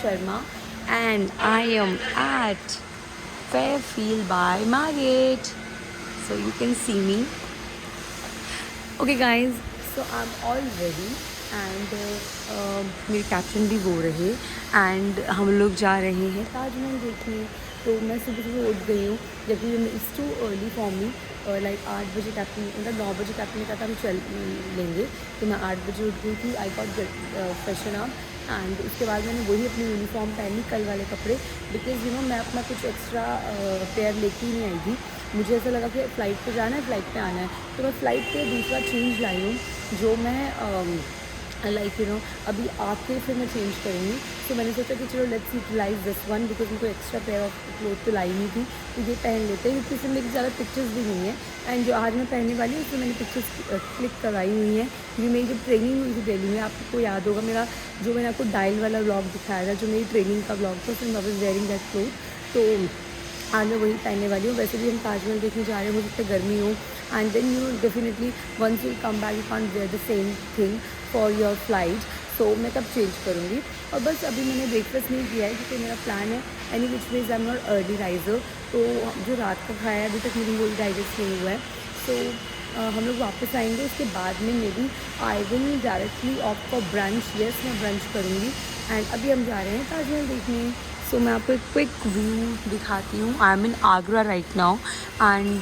Sharma and I am at Fairfield by Marriott. So you can see me. Okay guys, so I'm all ready and मेरे caption भी वो रहे and हम लोग जा रहे हैं ताजमहल देखने. तो मैं सुबह सुबह उठ गई हूँ जबकि it's too early for me. Like 8 बजे कैप्टन मतलब 9 बजे कैप्टन ने कहा था हम चल लेंगे. तो मैं 8 बजे उठ गई थी. I got freshen up and उसके बाद मैंने वही अपनी यूनिफॉर्म पहनी, कल वाले कपड़े, बिकॉज मैं अपना कुछ एक्स्ट्रा पेयर लेके ही नहीं आई थी. मुझे ऐसा लगा कि फ़्लाइट पे जाना है, फ़्लाइट पे आना है. तो मैं फ़्लाइट पे दूसरा चेंज लाई हूँ जो मैं लाइक अभी आके फिर मैं चेंज करूँगी. तो मैंने सोचा कि चलो let's utilize this one, because मुझे एक्स्ट्रा पेयर ऑफ क्लोथ तो लाई नहीं थी. तो ये पहन लेते हैं क्योंकि इसमें मेरी ज़्यादा पिक्चर्स भी नहीं है. एंड जो आज मैं पहनने वाली हूँ उसमें मैंने पिक्चर्स क्लिक करवाई हुई हैं. क्योंकि मेरी जब ट्रेनिंग हुई थी दिल्ली में, आपको याद होगा मेरा जो मैंने आपको डायल वाला व्लॉग दिखाया था, जो मेरी ट्रेनिंग का व्लॉग था, उसमें I was wearing that cloth. तो आज मैं वही पहनने वाली हूँ. वैसे भी हम ताजमहल देखने जा रहे हैं, मुझे इतनी गर्मी हो. And then definitely once you come back you can't wear the same thing for your flight. So मैं तब चेंज करूँगी. और बस अभी मैंने ब्रेकफास्ट नहीं किया है क्योंकि मेरा प्लान है any which ways I am not early riser. तो जो रात का खाया है अभी तक मेरी वही डाइजेस्ट नहीं हुआ है. सो हम लोग वापस आएंगे. उसके बाद में maybe I will directly off for brunch. Yes, मैं ब्रंच करूँगी. एंड अभी हम जा रहे हैं ताजमहल देखने. सो मैं आपको एक क्विक व्यू दिखाती हूँ. I am in Agra right now and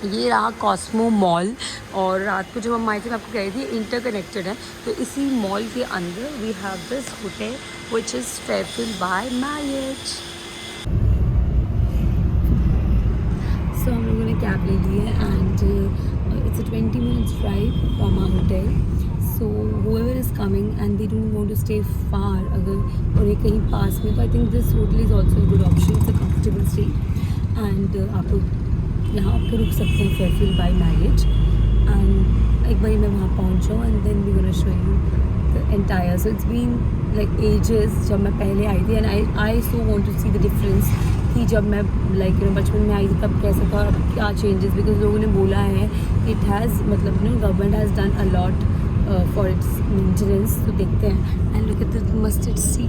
ये रहा कॉस्मो मॉल. और रात को जब हम आए थे मैं आपको कह रही थी इंटरकनेक्टेड है. तो इसी मॉल के अंदर we have this hotel which is Fairfield by Marriott. So हम लोगों ने कैब ले ली है and it's a 20 minutes drive from our hotel. So whoever is coming and they don't want to stay far, अगर उन्हें कहीं पास में, तो I think this hotel is also a good option. It's a comfortable stay and आप लोग यहाँ पे रुक सकते हैं फेयरफील्ड बाय मैरियट. एंड एक बार मैं वहाँ पहुँच जाऊँ and then we gonna show you the entire. So it's been like ages जब मैं पहले आई थी and I so want to see the difference कि जब मैं लाइक बचपन में आई थी तब कैसा था, क्या चेंजेस. बिकॉज लोगों ने बोला है इट हैज़ मतलब government has done a lot for its maintenance. तो देखते हैं. And look at the mustard sea.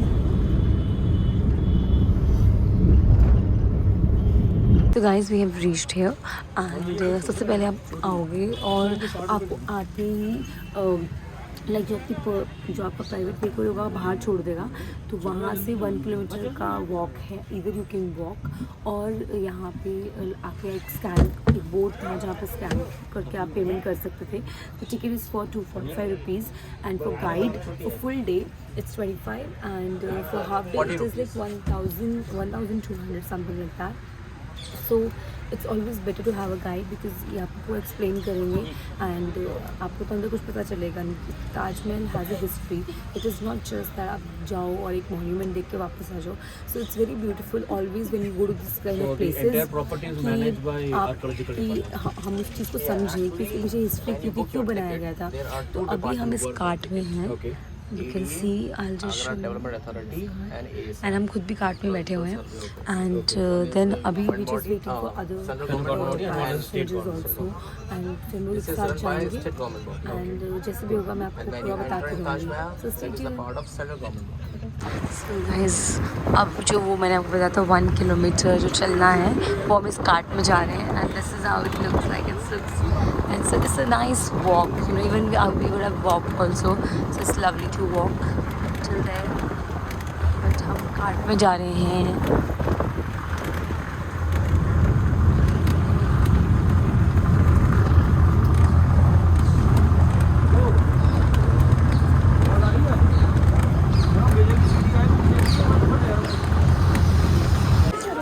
तो guys we have reached here and सबसे पहले आप आओगे और आपको आते ही लाइक जो आपका प्राइवेट व्हीकल होगा बाहर छोड़ देगा. तो वहाँ से 1 किलोमीटर का वॉक है. इधर यू कैन वॉक. और यहाँ पे आके एक बोर्ड था जहाँ पे स्कैन करके आप पेमेंट कर सकते थे. तो ticket is for 245 rupees and for guide for full day it's 25 and for half day it is like 1200 something like that. So it's always better to have a guide because ये आपको explain करेंगे and आपको तो अंदर कुछ पता चलेगा नहीं. Taj Mahal has a history. It is not just that आप जाओ और एक मॉन्यूमेंट देख के वापस आ जाओ. So it's very beautiful always when you go to this kind of places कि हम इस चीज़ को समझें कि मुझे हिस्ट्री क्यों बनाया गया था. तो अभी हम इस कार्ट में हैं. You can see, I'll just show you. And हम खुद भी कार्ट में बैठे हुए हैं. And then अभी we just waiting for other passengers also. And फिर हम लोग एक साथ जाएंगे. And जैसे भी होगा मैं आपको पूरा बताती रहूँगी. So stay tuned. So guys, अब जो वो मैंने आपको बताया था 1 किलोमीटर जो चलना है वो हम इस कार्ट में जा रहे हैं. And this is how it looks like. And so it's a nice walk, even we would have walked also. So it's lovely to walk till there. But हम कार्ट में जा रहे हैं.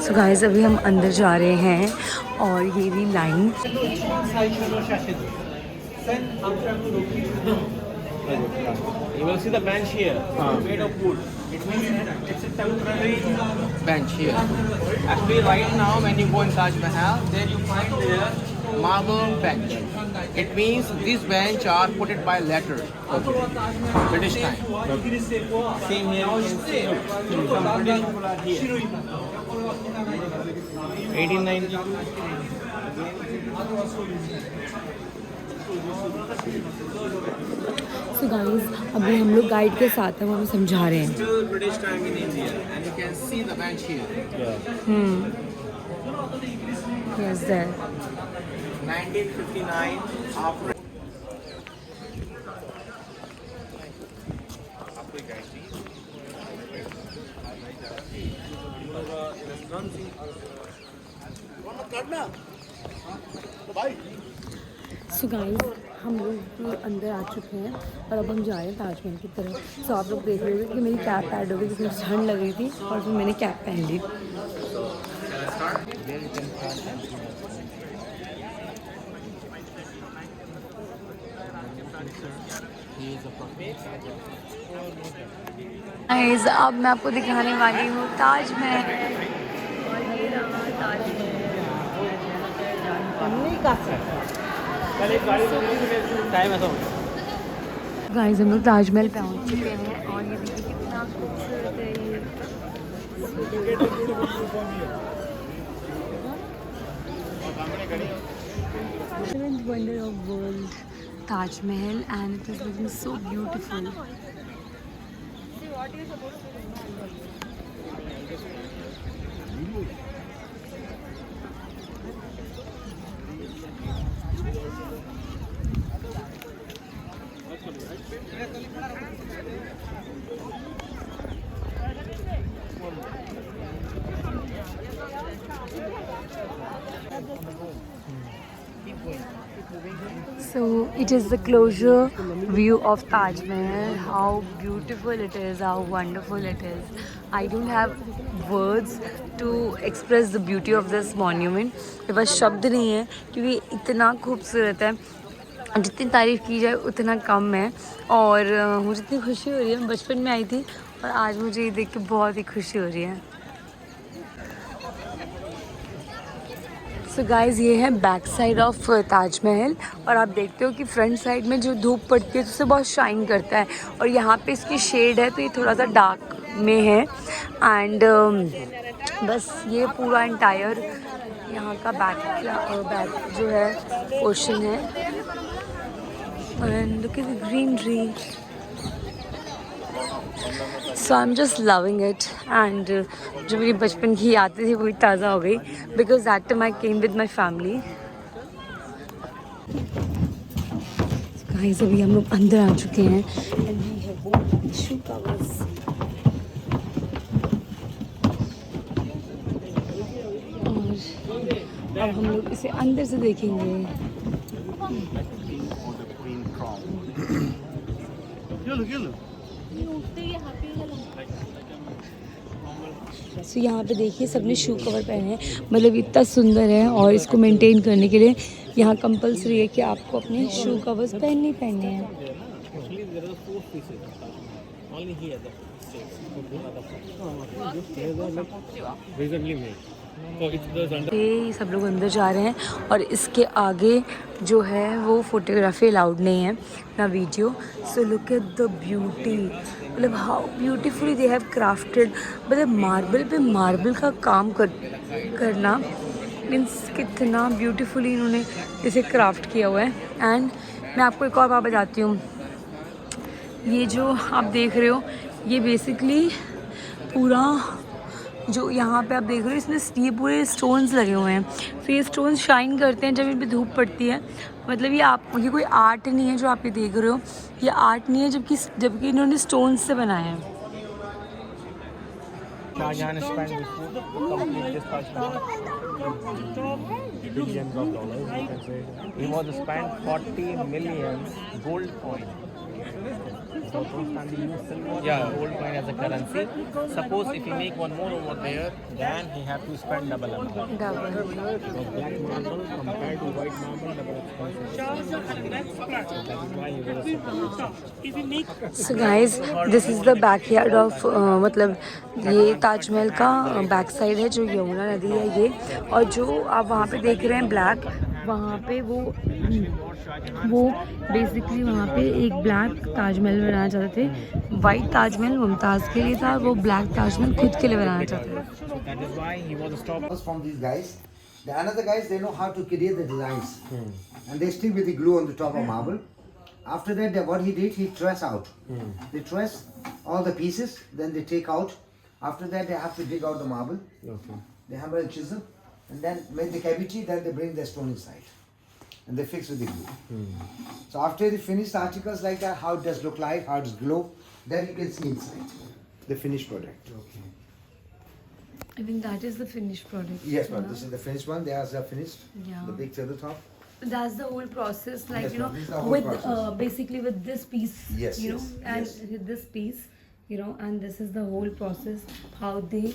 So guys, अभी हम अंदर जा रहे हैं और ये भी line. You will see the bench here, made of wood. It means it's a temporary bench here. Actually, right now, when you go in Taj Mahal, there you find there marble bench. It means this bench are put it by letter. British time. Same here. You can see some British people are here. 1890. So guys अभी हम लोग guide के साथ हैं, वो हमें समझा रहे हैं. Still British time in India, and you can see the bench here. Yes, there. 1959, after. So guys हम लोग अंदर आ चुके हैं और अब हम जा रहे हैं ताजमहल की तरफ. सो आप लोग देख रहे होंगे कि मेरी कैप ऐड हो गई क्योंकि ठंड लग रही थी और फिर मैंने कैप पहन ली. गाइस अब मैं आपको दिखाने वाली हूँ ताजमहल. और ये रहा ताजमहल. गाइस हम लोग ताजमहल पहुँच चुके हैं और ये देखिए कितना खूबसूरत है ये. Seventh wonder of world, Taj Mahal, and it is looking so beautiful. So it is the closure view of Taj Mahal. How beautiful it is, how wonderful it is. I don't have words to express the beauty of this monument. मेरे पास शब्द नहीं है क्योंकि इतना खूबसूरत है. जितनी तारीफ़ की जाए उतना कम है. और मुझे इतनी खुशी हो रही है. मैं बचपन में आई थी और आज मुझे ये देख के बहुत ही खुशी हो रही है. सो गाइज़ ये है बैक साइड ऑफ ताजमहल और आप देखते हो कि फ्रंट साइड में जो धूप पड़ती है तो उससे बहुत शाइन करता है. और यहाँ पे इसकी शेड है तो ये थोड़ा सा डार्क में है. एंड बस ये पूरा इंटायर यहाँ का बैक जो है पोर्शन है. And look at the greenery. So I am just loving it. And जो मेरी बचपन की यादें थी वो ताज़ा हो गई because that time I came with my family. Guys अभी हम लोग अंदर आ चुके हैं and we have shoe covers. और अब हम लोग इसे अंदर से देखेंगे. सो यहाँ पे देखिए सबने शू कवर पहने हैं. मतलब इतना सुंदर है और इसको मेंटेन करने के लिए यहाँ कंपलसरी है कि आपको अपने शू कवर्स पहनने ही पहनने हैं. ये सब लोग अंदर जा रहे हैं और इसके आगे जो है वो फोटोग्राफी अलाउड नहीं है ना video. So look at the beauty. मतलब how beautifully they have crafted. मतलब मार्बल पे मार्बल का काम करना मीन्स कितना ब्यूटीफुली इन्होंने इसे क्राफ्ट किया हुआ है. एंड मैं आपको एक और बात बताती हूँ. ये जो आप देख रहे हो ये बेसिकली पूरा जो यहाँ पे आप देख रहे हो इसमें ये पूरे स्टोन्स लगे हुए हैं. तो ये स्टोन्स शाइन करते हैं जब इन पे धूप पड़ती है. मतलब ये कोई आर्ट नहीं है जो आप ये देख रहे हो. ये आर्ट नहीं है जबकि इन्होंने स्टोन्स से बनाया है. Shahjahan spent before to complete this Taj Mahal. Billions of dollars, you can say. He was spent 40 million gold coin. And he used silver and gold coin as a currency. Suppose if he make one more over there, then he have to spend double amount. So black marble compared to white marble, double expensive. That is why he was a. So guys, this is the backyard of मतलब ये ताजमहल का back side है जो यमुना नदी है ये. और जो आप वहाँ पे देख रहे हैं ब्लैक, वहाँ पे वो बेसिकली वहाँ पे एक ब्लैक ताजमहल बनाना चाहते थे. वाइट ताजमहल मुमताज़ के लिए था, वो ब्लैक ताजमहल खुद के लिए बनाना चाहते थे. That is why he was stopped from these guys. The another guys, they know how to create the designs. And they stick with the glue on the top of marble. After that, what he did, he truss out. They truss all the pieces, then they take out. After that, they have to dig out the marble. Okay. They hammer and chisel, and then make the cavity, then they bring the stone inside. And they fix with the glue. So after they finish the articles like that, how it does look like, how it does glow, then you can see inside the finished product. Okay. I think that is the finished product. Yes, but this is the finished one. They are finished. Yeah. The big tabletop. That's the whole process, like Yes, you know, ma'am, this is the whole with process. basically with this piece, Yes, you know, yes, and yes. with this piece, you know, and this is the whole process how they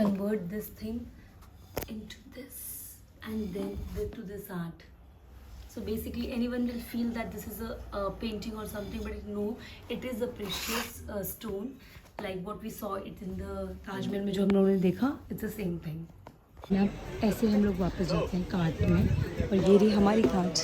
convert this thing into this and then to this art. So basically, anyone will feel that this is a painting or something, but no, it is a precious stone, like what we saw it in the Taj Mahal में जो हम लोगों ने देखा, it's the same thing. अब ऐसे हम लोग वापस जाते हैं कार्ट में और ये रही हमारी कार्ट.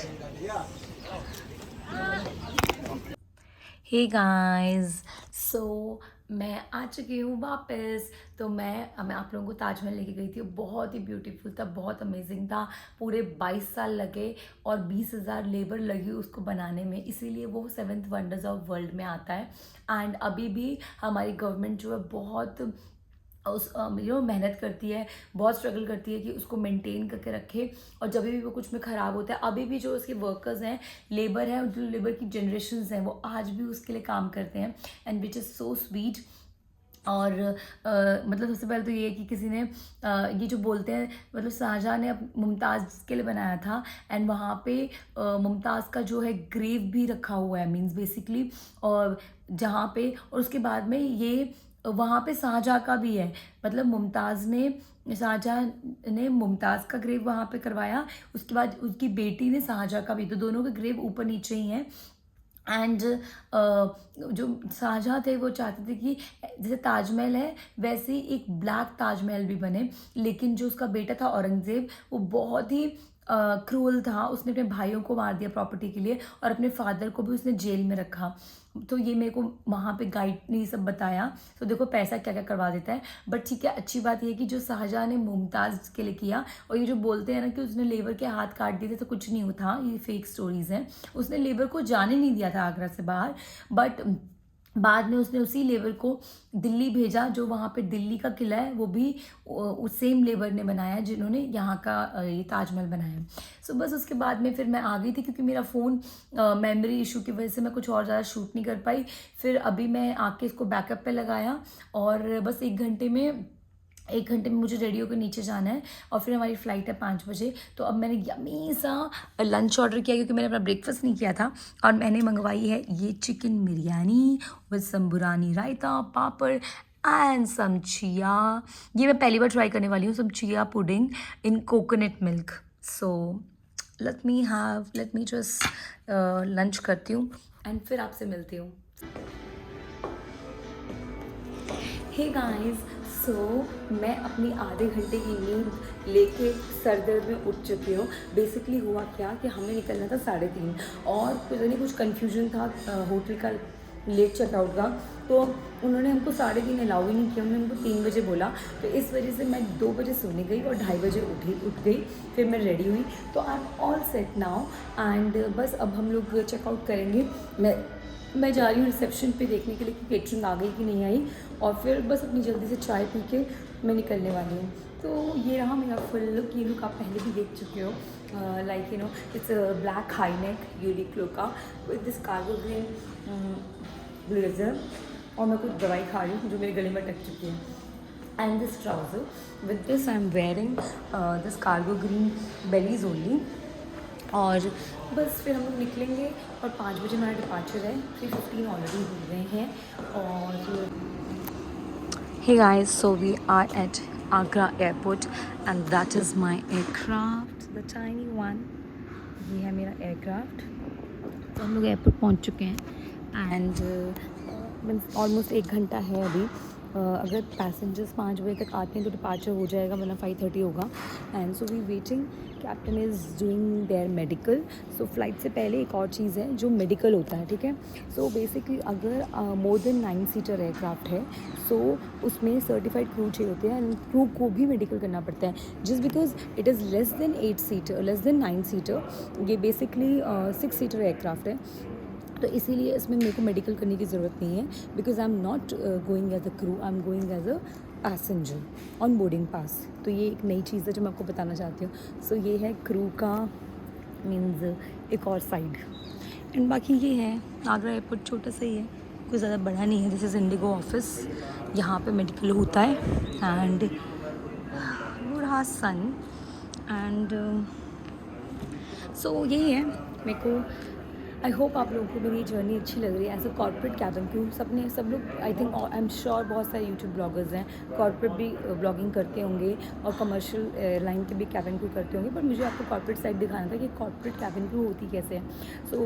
हे गाइस, सो मैं आ चुकी हूँ वापस. तो मैं आप लोगों को ताजमहल लेके गई थी. बहुत ही ब्यूटीफुल था, बहुत अमेजिंग था. पूरे 22 साल लगे और 20,000 लेबर लगी उसको बनाने में, इसीलिए वो 7th वंडर्स ऑफ वर्ल्ड में आता है. एंड अभी भी हमारी गवर्नमेंट जो है बहुत मेहनत करती है, बहुत स्ट्रगल करती है कि उसको मेंटेन करके रखे. और जब भी वो कुछ में ख़राब होता है, अभी भी जो उसके वर्कर्स हैं, लेबर हैं, जो लेबर की जनरेशन्स हैं, वो आज भी उसके लिए काम करते हैं. And which is so sweet. और मतलब सबसे पहले तो ये है कि किसी ने ये जो बोलते हैं, मतलब शाहजहाँ ने मुमताज़ के लिए बनाया था. एंड वहाँ पे मुमताज़ का जो है ग्रेव भी रखा हुआ है, मीन्स बेसिकली. और जहाँ पे, और उसके बाद में ये वहाँ पे शाहजहाँ का भी है. मतलब शाहजहाँ ने मुमताज़ का ग्रेव वहाँ पे करवाया, उसके बाद उसकी बेटी ने शाहजहाँ का भी. तो दोनों के ग्रेव ऊपर नीचे ही हैं. एंड जो शाहजहाँ थे वो चाहते थे कि जैसे ताजमहल है वैसे ही एक ब्लैक ताजमहल भी बने. लेकिन जो उसका बेटा था औरंगज़ेब, वो बहुत ही क्रूअल था. उसने अपने भाइयों को मार दिया प्रॉपर्टी के लिए, और अपने फादर को भी उसने जेल में रखा. तो ये मेरे को वहाँ पे गाइड ने ये सब बताया. तो देखो पैसा क्या क्या करवा देता है. बट ठीक है, अच्छी बात ये है कि जो शाहजहाँ ने मुमताज़ के लिए किया, और ये जो बोलते हैं ना कि उसने लेबर के हाथ काट दिए थे, तो कुछ नहीं था, ये फेक स्टोरीज़ हैं. उसने लेबर को जाने नहीं दिया था आगरा से बाहर, बट बाद में उसने उसी लेबर को दिल्ली भेजा. जो वहाँ पे दिल्ली का किला है वो भी उस सेम लेबर ने बनाया जिन्होंने यहाँ का ये ताजमहल बनाया. सो बस उसके बाद में फिर मैं आ गई थी, क्योंकि मेरा फ़ोन मेमोरी इशू की वजह से मैं कुछ और ज़्यादा शूट नहीं कर पाई. फिर अभी मैं आके इसको बैकअप पे लगाया, और बस 1 घंटे में मुझे रेडी होकर नीचे जाना है. और फिर हमारी फ़्लाइट है 5 बजे. तो अब मैंने यम्मी सा लंच ऑर्डर किया, क्योंकि मैंने अपना ब्रेकफास्ट नहीं किया था. और मैंने मंगवाई है ये chicken biryani with some burani raita, papad and some chia. ये मैं पहली बार ट्राई करने वाली हूँ, some chia pudding in coconut milk. So let me just lunch करती हूँ एंड फिर आपसे मिलती हूँ. हे गाइस, सो मैं अपनी आधे घंटे की नींद लेके सर दर्द में उठ चुकी हूँ. बेसिकली हुआ क्या कि हमें निकलना था 3:30, और पता नहीं कुछ कन्फ्यूजन था होटल का लेट चेकआउट का. तो उन्होंने हमको 3:30 अलाउ ही नहीं किया, उन्होंने हमको 3 बजे बोला. तो इस वजह से मैं 2 बजे सोने गई और 2:30 बजे उठ गई. फिर मैं रेडी हुई, तो I am all set now. And बस अब हम लोग चेकआउट करेंगे. मैं जा रही हूँ रिसेप्शन पे देखने के लिए कि केटरिंग आ गई कि नहीं आई, और फिर बस अपनी जल्दी से चाय पी के मैं निकलने वाली हूँ. तो ये रहा मेरा फुल लुक. ये लुक आप पहले भी देख चुके हो. Like you know, it's black high neck Uniqlo का with this cargo green blazer. और मैं कुछ दवाई खा रही हूँ जो मेरे गले में अटक चुकी है. And this trouser, with this I am wearing this cargo green bellies only. और बस फिर हम लोग निकलेंगे, और 5 बजे हमारा डिपार्चर है. 3:15 ऑलरेडी हो गए हैं. और hey guys, so we are at Agra airport and that is my aircraft, the tiny one. ये है मेरा एयरक्राफ्ट. तो हम लोग एयरपोर्ट पहुंच चुके हैं. एंड मीन्स ऑलमोस्ट 1 घंटा है अभी. अगर पैसेंजर्स 5 बजे तक आते हैं तो डिपार्चर हो जाएगा, वरना 5:30 होगा. And so we waiting. Captain is doing their medical. So flight से पहले एक और चीज़ है जो मेडिकल होता है, ठीक है. सो बेसिकली अगर मोर देन 9 सीटर एयरक्राफ्ट है, सो उसमें सर्टिफाइड क्रू चाहिए होते हैं एंड क्रू को भी मेडिकल करना पड़ता है. Just because it is less than 8 seater, less than 9 seater. ये बेसिकली 6 सीटर एयरक्राफ्ट है, तो इसीलिए इसमें मेरे को मेडिकल करने की ज़रूरत नहीं है. Because I am not going as a crew, I am going as a passenger on boarding pass. तो ये एक नई चीज़ है जो मैं आपको बताना चाहती हूँ. सो ये है क्रू का मीन्स एक और साइड. एंड बाकी ये है आगरा एयरपोर्ट, छोटा सा ही है, कोई ज़्यादा बड़ा नहीं है. This is Indigo office. यहाँ पे मेडिकल होता है. एंड बूढ़ा सन. एंड सो यही है. मेरे को आई होप आप लोगों को मेरी ये जर्नी अच्छी लग रही है as a corporate cabin crew. सब लोग I think I am sure बहुत सारे यूट्यूब ब्लॉगर्स हैं, कॉर्पोरेट भी ब्लॉगिंग करते होंगे और कमर्शियल एयरलाइन के भी कैबिन क्रू करते होंगे. पर मुझे आपको कॉर्पोरेट साइड दिखाना था कि कॉर्पोरेट कैबिन क्रू होती कैसे है. सो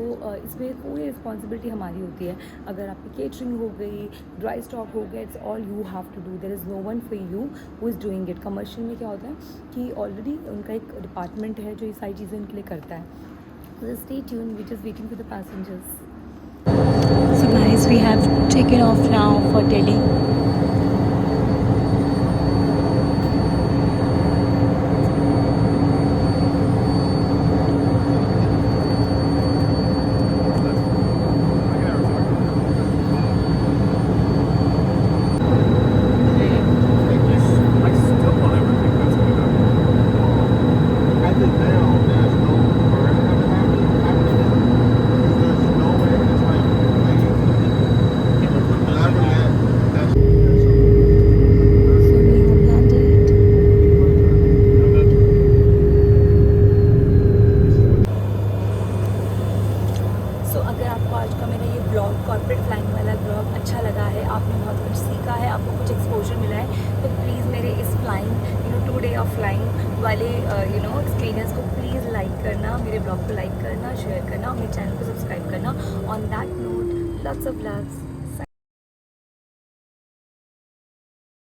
इसमें पूरी रिस्पॉन्सिबिलिटी हमारी होती है. अगर आपकी केटरिंग हो गई, ड्राई स्टॉक हो गया, it's all you have to do. There is no one for you who is doing it. Commercial में क्या होता है कि ऑलरेडी उनका एक डिपार्टमेंट है जो ये सारी चीज़ें उनके लिए करता है. So stay tuned, we're just waiting for the passengers. So guys, we have taken off now for Delhi. Corporate flying वाला ब्लॉग अच्छा लगा है, आपने बहुत कुछ सीखा है, आपको कुछ एक्सपोजर मिला है, तो प्लीज़ मेरे इस फ्लाइंग 2 डे ऑफ फ्लाइंग वाले एक्सपीरियंस को प्लीज़ लाइक करना, मेरे ब्लॉग को लाइक करना, शेयर करना और मेरे चैनल को सब्सक्राइब करना. On that note, lots of loves.